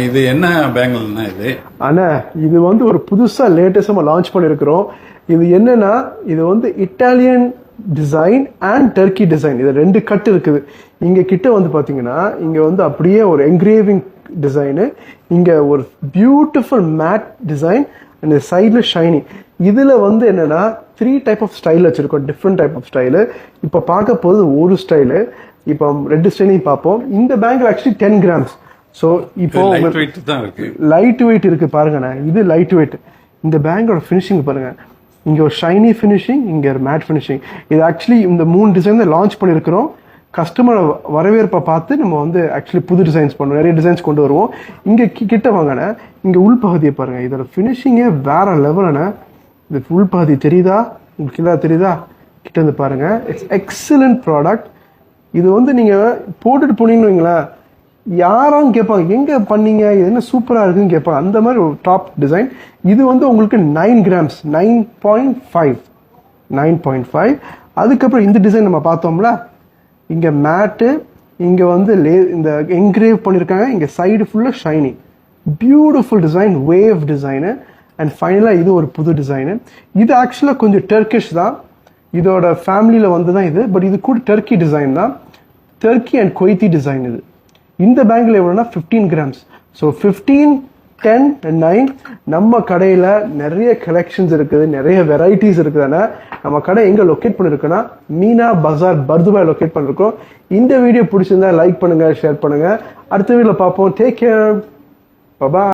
இது என்ன பேங்கிள்னா இது? அண்ணா இது வந்து ஒரு புதுசா லேட்டஸ்டா லான்ச் பண்ணிருக்கிறோம். இது என்னன்னா இது வந்து Italian design and Turkey design, இது ரெண்டு கட் இருக்குது. இங்க கிட்ட வந்து பாத்தீங்கன்னா இங்க வந்து அப்படியே ஒரு என்கிரேவிங் டிசைனு, இங்க ஒரு பியூட்டிஃபுல் மேட் டிசைன், இந்த சைட்ல ஷைனி. இதுல வந்து என்னன்னா 3 டைப் ஆஃப் ஸ்டைல் வச்சிருக்கோம், டிஃப்ரெண்ட் டைப் ஆஃப் ஸ்டைலு. இப்ப பார்க்க போது ஒரு ஸ்டைலு, இப்போ ரெண்டு ஸ்டைலையும் பார்ப்போம். இந்த பேங்க் ஆக்சுவலி 10 கிராம்ஸ். ஸோ இப்போ லைட் வெயிட் இருக்கு பாருங்கண்ணா, இது லைட் வெயிட். இந்த பேங்கோட ஃபினிஷிங் பாருங்க, இங்க ஒரு ஷைனி ஃபினிஷிங், இங்க ஒரு மேட் ஃபினிஷிங். இது ஆக்சுவலி இந்த 3 டிசைன் தான் லான்ச் பண்ணிருக்கிறோம். கஸ்டமர் வரவேற்பை பார்த்து நம்ம வந்து ஆக்சுவலி புது டிசைன்ஸ் பண்ணுவோம், நிறைய டிசைன்ஸ் கொண்டு வருவோம். இங்க கிட்ட வாங்கின இங்க உள்பகுதியை பாருங்க, இதோட ஃபினிஷிங்கே வேற லெவலான. இது உள்பகுதி தெரியுதா உங்களுக்கு? இல்லை தெரியுதா? கிட்ட வந்து பாருங்க, இட்ஸ் எக்ஸலண்ட் ப்ராடக்ட். இது வந்து நீங்க போட்டுட்டு போனீங்கன்னு வைங்களேன், யாரும் கேட்பாங்க எங்க பண்ணீங்க, இது என்ன சூப்பரா இருக்குன்னு கேட்பாங்க. அந்த மாதிரி ஒரு டாப் டிசைன். இது வந்து உங்களுக்கு 9 கிராம்ஸ், 9.5. அதுக்கப்புறம் இந்த டிசைன் நம்ம பார்த்தோம்ல, இங்க மேட்டு, இங்க வந்து இந்த என்கிரேவ் பண்ணிருக்காங்க, இங்க சைடு ஃபுல்லா shiny, beautiful design, wave design. And ஃபைனலா இது ஒரு புது டிசைனு. இது ஆக்சுவலா கொஞ்சம் டர்க்கிஷ் தான், இதோட ஃபேமிலியில வந்து தான் இது. பட் இது கூட டர்க்கி டிசைன் தான், டர்க்கி அண்ட் கொய்த்தி டிசைன். இது இந்த பேங்க்ல எவ்வளோனா 15 கிராம்ஸ். ஸோ 15, 10 and 9 நம்ம கடையில் நிறைய கலெக்ஷன்ஸ் இருக்குது, நிறைய வெரைட்டிஸ் இருக்குதுன்னா நம்ம கடை எங்கே லொக்கேட் பண்ணிருக்கோன்னா மீனா பஜார் பர்துபாய் லொக்கேட் பண்ணிருக்கோம். இந்த வீடியோ பிடிச்சிருந்தா லைக் பண்ணுங்க, ஷேர் பண்ணுங்க. அடுத்த வீடியோவில் பார்ப்போம். Take care, by.